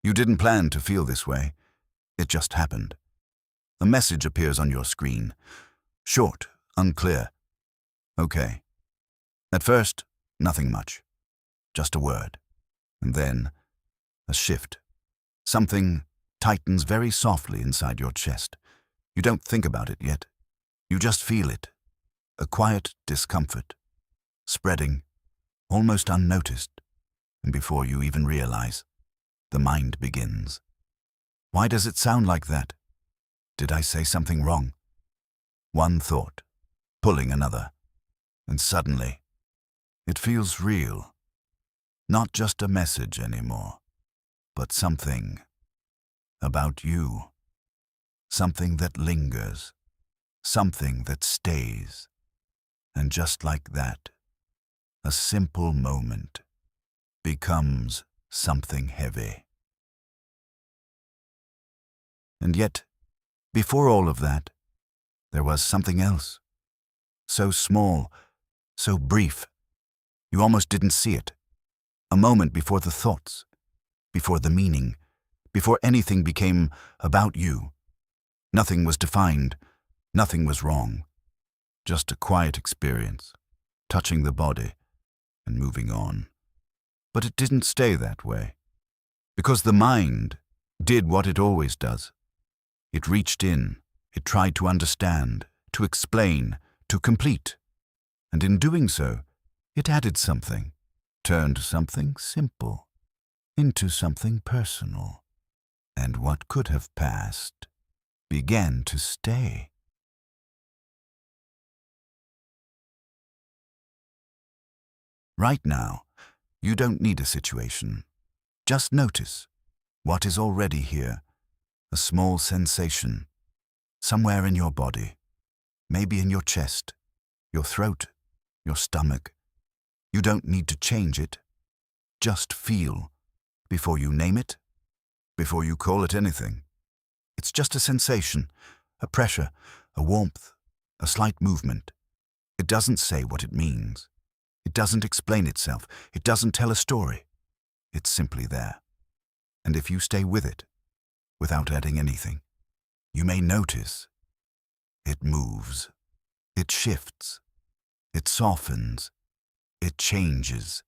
You didn't plan to feel this way. It just happened. A message appears on your screen. Short, unclear. Okay. At first, nothing much. Just a word. And then, a shift. Something tightens very softly inside your chest. You don't think about it yet. You just feel it. A quiet discomfort. Spreading, almost unnoticed. And before you even realize, the mind begins. Why does it sound like that? Did I say something wrong? One thought, pulling another. And suddenly, it feels real. Not just a message anymore, but something about you. Something that lingers. Something that stays. And just like that, a simple moment becomes something heavy. And yet, before all of that, there was something else. So small, so brief. You almost didn't see it. A moment before the thoughts, before the meaning, before anything became about you. Nothing was defined, nothing was wrong. Just a quiet experience, touching the body and moving on. But it didn't stay that way, because the mind did what it always does. It reached in, it tried to understand, to explain, to complete. And in doing so, it added something, turned something simple into something personal. And what could have passed began to stay. Right now, you don't need a situation. Just notice what is already here, a small sensation, somewhere in your body, maybe in your chest, your throat, your stomach. You don't need to change it. Just feel, before you name it, before you call it anything. It's just a sensation, a pressure, a warmth, a slight movement. It doesn't say what it means. It doesn't explain itself. It doesn't tell a story. It's simply there. And if you stay with it, without adding anything, you may notice it moves, it shifts, it softens, it changes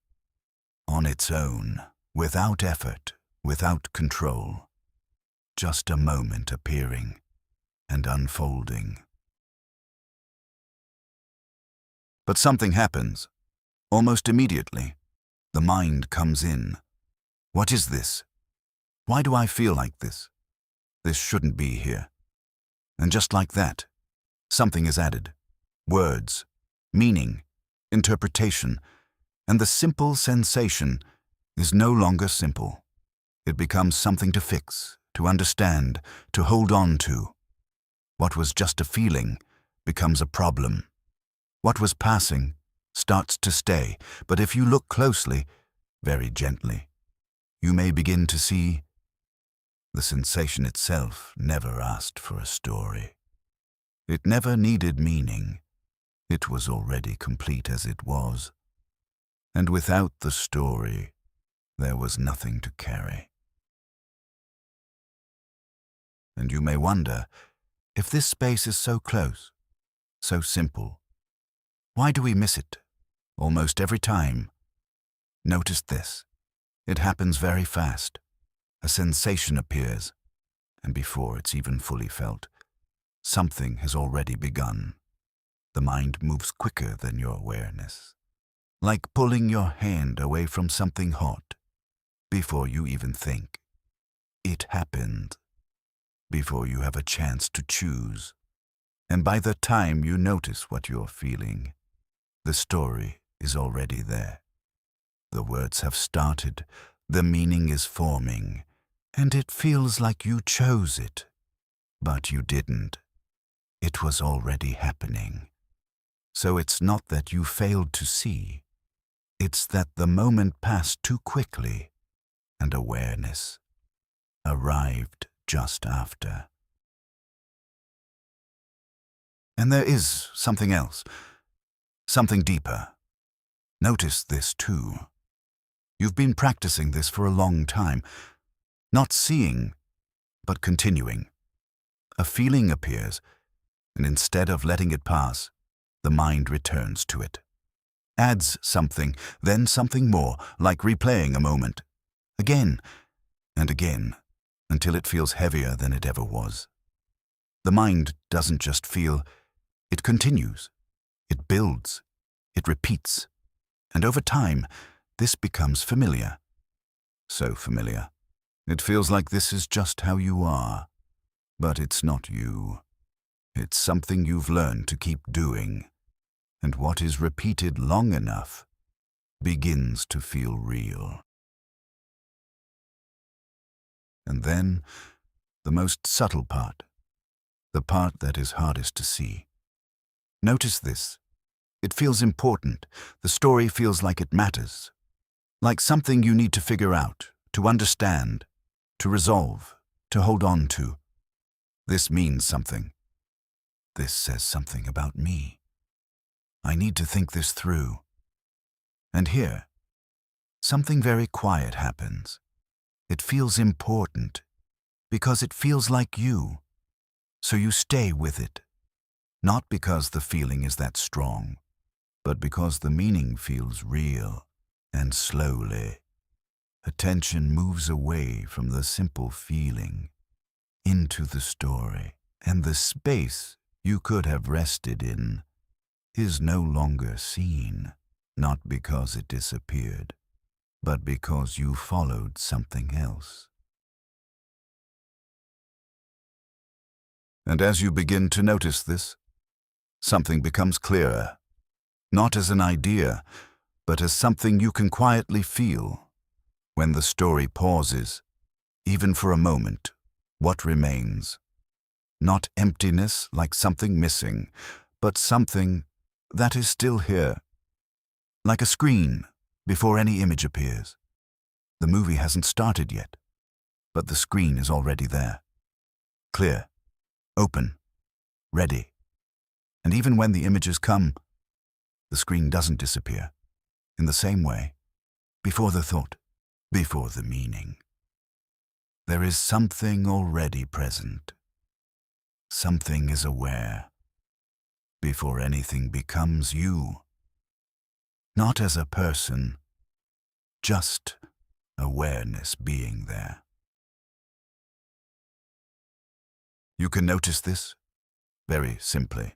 on its own, without effort, without control. Just a moment appearing and unfolding. But something happens. Almost immediately, the mind comes in. What is this? Why do I feel like this? This shouldn't be here. And just like that, something is added. Words, meaning, interpretation, and the simple sensation is no longer simple. It becomes something to fix, to understand, to hold on to. What was just a feeling becomes a problem. What was passing starts to stay, but if you look closely, very gently, you may begin to see the sensation itself never asked for a story. It never needed meaning. It was already complete as it was. And without the story, there was nothing to carry. And you may wonder, if this space is so close, so simple, why do we miss it? Almost every time. Notice this. It happens very fast. A sensation appears, and before it's even fully felt, something has already begun. The mind moves quicker than your awareness, like pulling your hand away from something hot. Before you even think, it happened. Before you have a chance to choose. And by the time you notice what you're feeling, the story is already there. The words have started, the meaning is forming, and it feels like you chose it. But you didn't. It was already happening. So it's not that you failed to see. It's that the moment passed too quickly, and awareness arrived just after. And there is something else, something deeper. Notice this too. You've been practicing this for a long time. Not seeing, but continuing. A feeling appears, and instead of letting it pass, the mind returns to it. Adds something, then something more, like replaying a moment. Again and again, until it feels heavier than it ever was. The mind doesn't just feel, it continues. It builds. It repeats. And over time, this becomes familiar. So familiar. It feels like this is just how you are. But it's not you. It's something you've learned to keep doing. And what is repeated long enough begins to feel real. And then, the most subtle part, the part that is hardest to see. Notice this. It feels important. The story feels like it matters. Like something you need to figure out, to understand, to resolve, to hold on to. This means something. This says something about me. I need to think this through. And here, something very quiet happens. It feels important because it feels like you. So you stay with it. Not because the feeling is that strong, but because the meaning feels real. And slowly, attention moves away from the simple feeling into the story. And the space you could have rested in is no longer seen, not because it disappeared, but because you followed something else. And as you begin to notice this, something becomes clearer, not as an idea, but as something you can quietly feel. When the story pauses, even for a moment, what remains? Not emptiness like something missing, but something that is still here. Like a screen before any image appears. The movie hasn't started yet, but the screen is already there. Clear, open, ready. And even when the images come, the screen doesn't disappear. In the same way, before the thought, before the meaning. There is something already present. Something is aware. Before anything becomes you. Not as a person, just awareness being there. You can notice this very simply.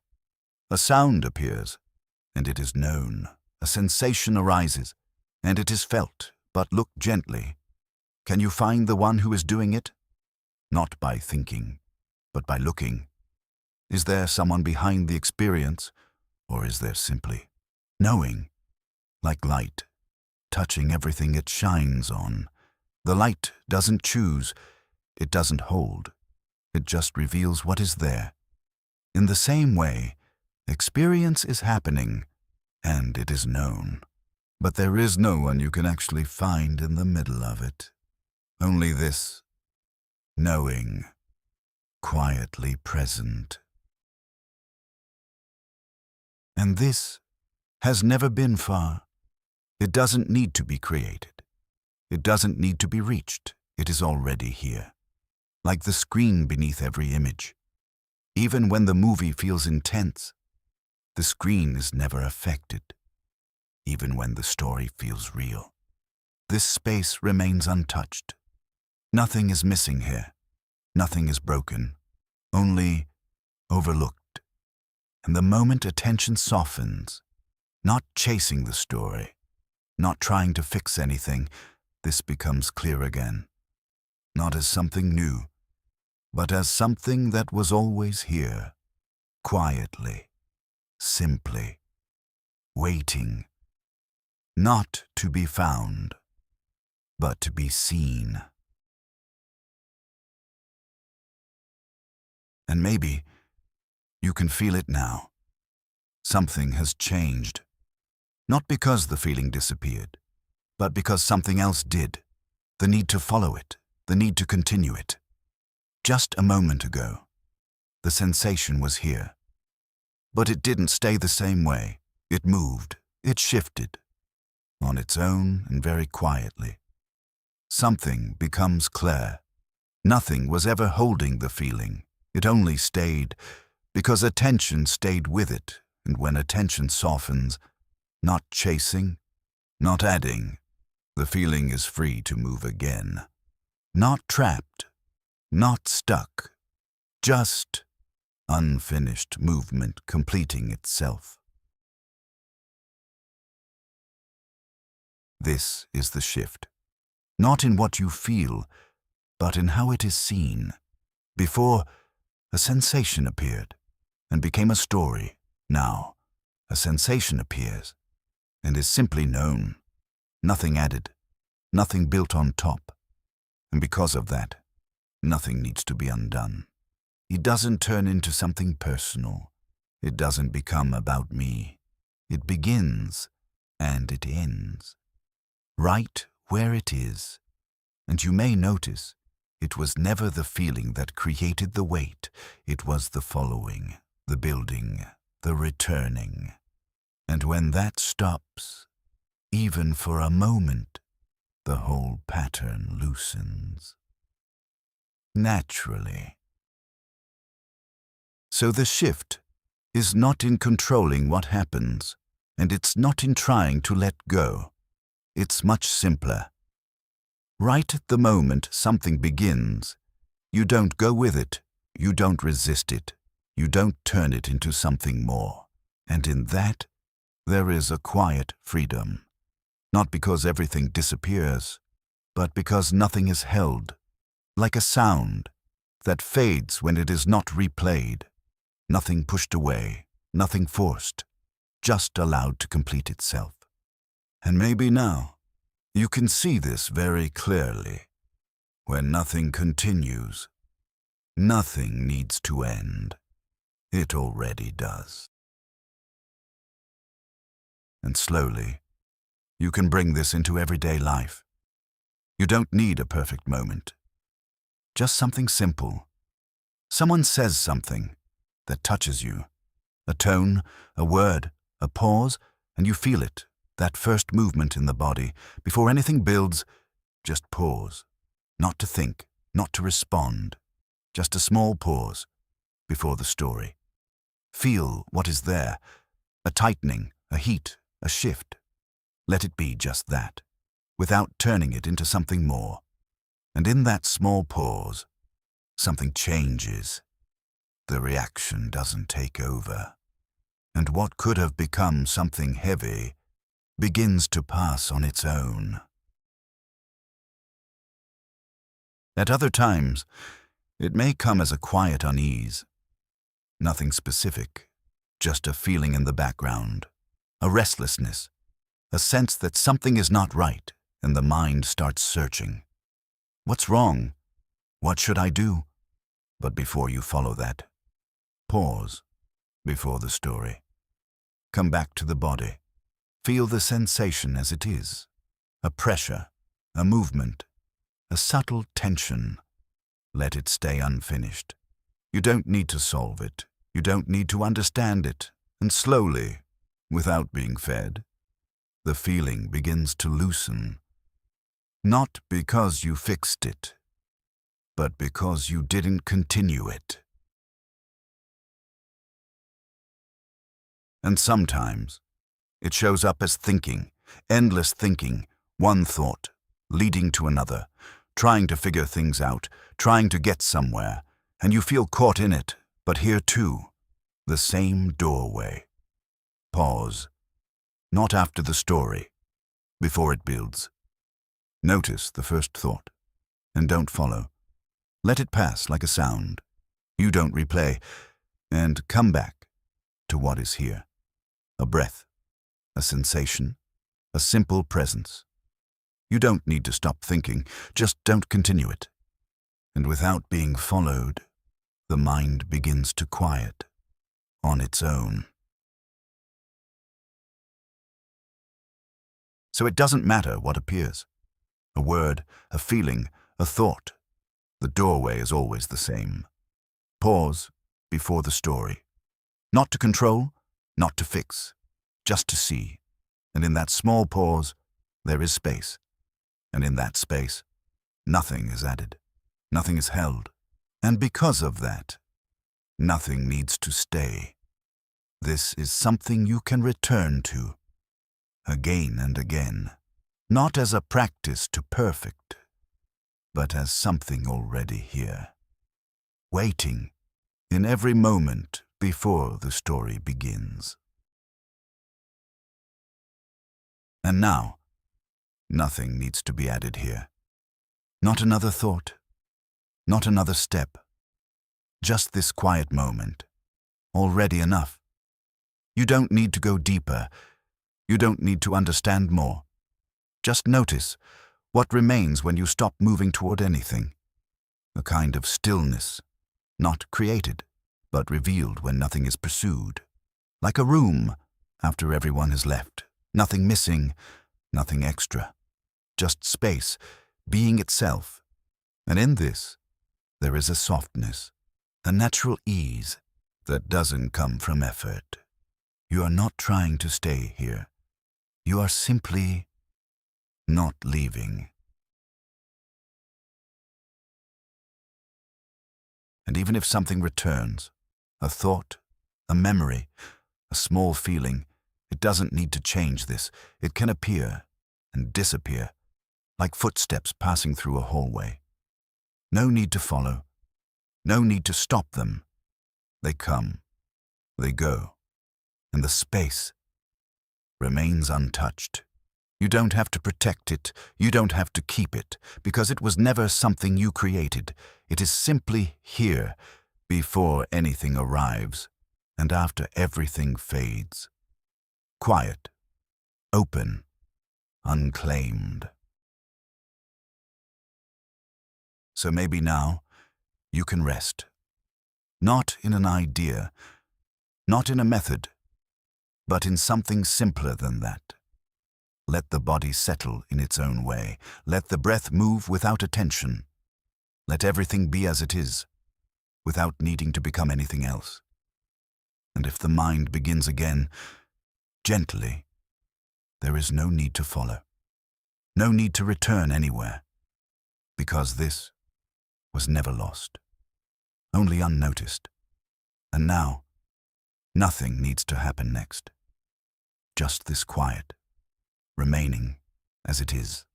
A sound appears, and it is known. A sensation arises, and it is felt, but look gently. Can you find the one who is doing it? Not by thinking, but by looking. Is there someone behind the experience, or is there simply knowing? Like light, touching everything it shines on. The light doesn't choose, it doesn't hold. It just reveals what is there. In the same way, experience is happening, and it is known. But there is no one you can actually find in the middle of it. Only this, knowing, quietly present. And this has never been far. It doesn't need to be created. It doesn't need to be reached. It is already here. Like the screen beneath every image. Even when the movie feels intense, the screen is never affected. Even when the story feels real. This space remains untouched. Nothing is missing here. Nothing is broken. Only overlooked. And the moment attention softens, not chasing the story, not trying to fix anything, this becomes clear again. Not as something new, but as something that was always here, quietly, simply, waiting, not to be found, but to be seen. And maybe you can feel it now. Something has changed. Not because the feeling disappeared, but because something else did. The need to follow it, the need to continue it. Just a moment ago, the sensation was here. But it didn't stay the same way. It moved, it shifted, on its own and very quietly. Something becomes clear. Nothing was ever holding the feeling. It only stayed because attention stayed with it, and when attention softens, not chasing, not adding, the feeling is free to move again. Not trapped, not stuck, just unfinished movement completing itself. This is the shift, not in what you feel, but in how it is seen. Before, a sensation appeared and became a story. Now, a sensation appears and is simply known, nothing added, nothing built on top. And because of that, nothing needs to be undone. It doesn't turn into something personal. It doesn't become about me. It begins and it ends, right where it is. And you may notice, it was never the feeling that created the weight. It was the following, the building, the returning. And when that stops, even for a moment, the whole pattern loosens. Naturally. So the shift is not in controlling what happens, and it's not in trying to let go. It's much simpler. Right at the moment something begins, you don't go with it, you don't resist it, you don't turn it into something more. And in that, there is a quiet freedom. Not because everything disappears, but because nothing is held, like a sound that fades when it is not replayed. Nothing pushed away, nothing forced, just allowed to complete itself. And maybe now, you can see this very clearly. When nothing continues, nothing needs to end. It already does. And slowly, you can bring this into everyday life. You don't need a perfect moment. Just something simple. Someone says something that touches you. A tone, a word, a pause, and you feel it. That first movement in the body. Before anything builds, just pause. Not to think, not to respond. Just a small pause before the story. Feel what is there. A tightening, a heat, a shift. Let it be just that, without turning it into something more. And in that small pause, something changes. The reaction doesn't take over. And what could have become something heavy begins to pass on its own. At other times, it may come as a quiet unease. Nothing specific, just a feeling in the background, a restlessness, a sense that something is not right, and the mind starts searching. What's wrong? What should I do? But before you follow that, pause before the story. Come back to the body. Feel the sensation as it is. A pressure, a movement, a subtle tension. Let it stay unfinished. You don't need to solve it. You don't need to understand it. And slowly, without being fed, the feeling begins to loosen. Not because you fixed it, but because you didn't continue it. And sometimes, it shows up as thinking, endless thinking, one thought, leading to another, trying to figure things out, trying to get somewhere, and you feel caught in it, but here too, the same doorway. Pause, not after the story, before it builds. Notice the first thought, and don't follow. Let it pass like a sound. You don't replay, and come back to what is here. A breath. A sensation, a simple presence. You don't need to stop thinking, just don't continue it. And without being followed, the mind begins to quiet on its own. So it doesn't matter what appears. A word, a feeling, a thought. The doorway is always the same. Pause before the story. Not to control, not to fix. Just to see, and in that small pause, there is space, and in that space, nothing is added, Nothing is held. And because of that, nothing needs to stay. This is something you can return to, again and again, not as a practice to perfect, but as something already here, waiting in every moment before the story begins. And now, nothing needs to be added here. Not another thought, not another step. Just this quiet moment, already enough. You don't need to go deeper. You don't need to understand more. Just notice what remains when you stop moving toward anything. A kind of stillness, not created, but revealed when nothing is pursued. Like a room after everyone has left. Nothing missing, nothing extra. Just space, being itself. And in this, there is a softness, a natural ease that doesn't come from effort. You are not trying to stay here. You are simply not leaving. And even if something returns, a thought, a memory, a small feeling, it doesn't need to change this. It can appear and disappear, like footsteps passing through a hallway. No need to follow. No need to stop them. They come, they go, and the space remains untouched. You don't have to protect it, you don't have to keep it, because it was never something you created. It is simply here, before anything arrives, and after everything fades. Quiet, open, unclaimed. So maybe now you can rest. Not in an idea, not in a method, but in something simpler than that. Let the body settle in its own way. Let the breath move without attention. Let everything be as it is, without needing to become anything else. And if the mind begins again, gently, there is no need to follow, no need to return anywhere, because this was never lost, only unnoticed. And now, nothing needs to happen next. Just this quiet, remaining as it is.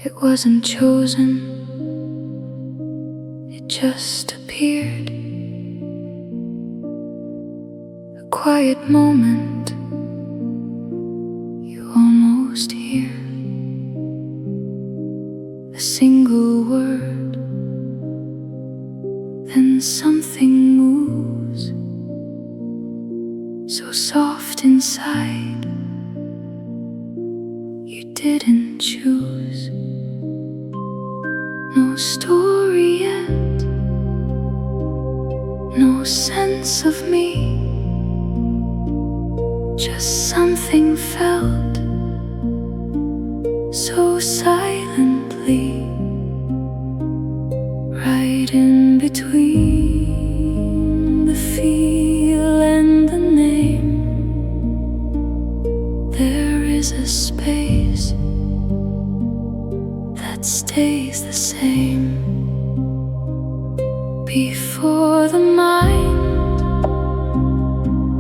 It wasn't chosen, it just appeared. A quiet moment, you almost hear a single word, then something moves, so soft inside, you didn't choose. No story yet, no sense of me, just something felt so silently, right in between the feel and the name. There is a space that stays the same before the mind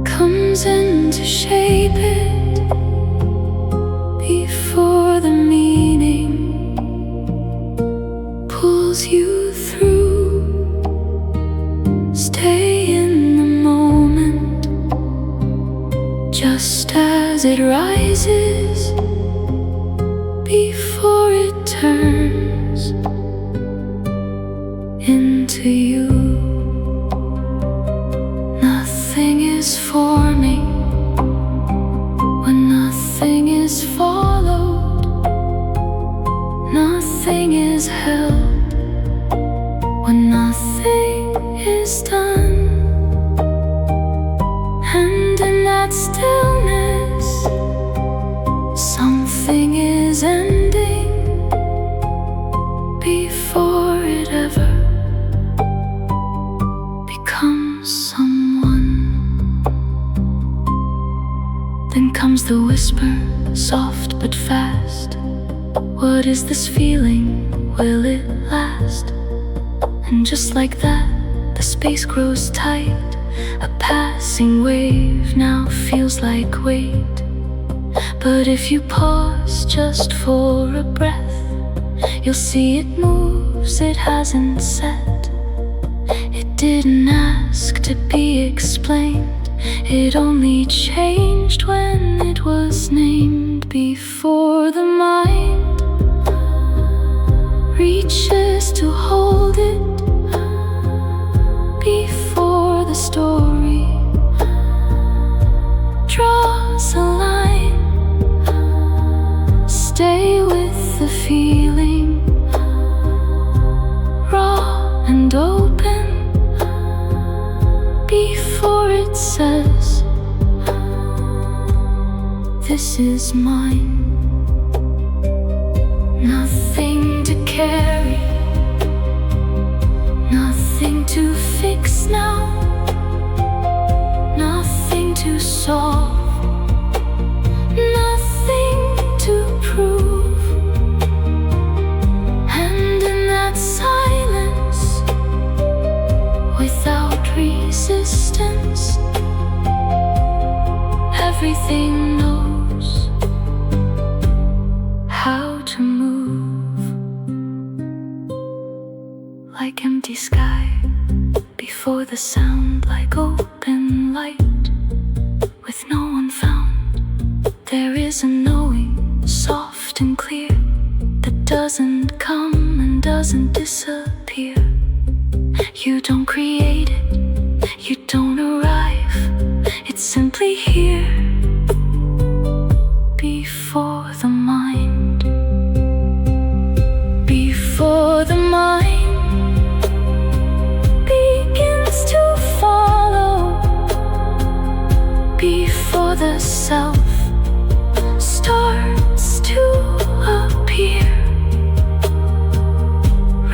comes in to shape it, before the meaning pulls you through. Stay in the moment, just as it rises, before it turns into you. Nothing is forming when nothing is followed. Nothing is held when nothing is done. And in that stillness, something is ending, before it ever becomes someone. Then comes the whisper, soft but fast. What is this feeling? Will it last? And just like that, the space grows tight. A passing wave now feels like weight. But if you pause just for a breath, you'll see it moves, it hasn't set. It didn't ask to be explained. It only changed when it was named. Before the mind reaches to hold it, before the story draws a line, stay with the feeling, raw and open, before it says, this is mine. Nothing to carry, nothing to fix now, nothing to solve, nothing to prove. And in that silence, without resistance, everything knows how to move. Like empty sky before the sound, like open light with no one found. There is a knowing, soft and clear, that doesn't come and doesn't disappear. You don't create it, you don't arrive, it's simply here. Before the mind, before the mind begins to follow, before the self starts to appear.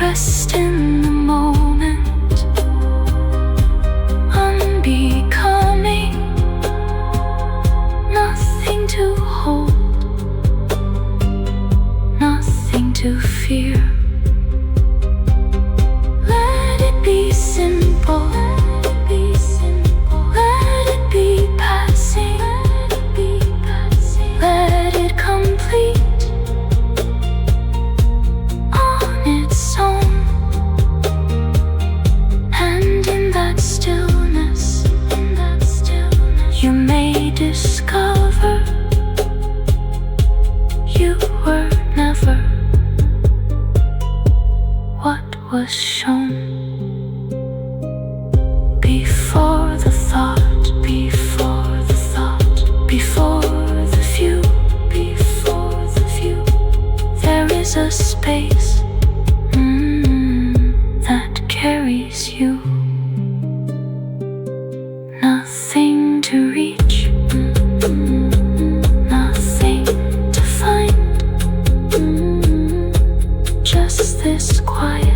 Rest in the moment, unbecoming, nothing to hold, nothing to fear. Let it be simple, let it be simple, let it be passing, let it be passing, let it complete on its own. And in that stillness, you may discover you were never what was shown. Before the thought, before the thought, before the view, before the view, there is a space that carries you. Nothing to reach, nothing to find, just this quiet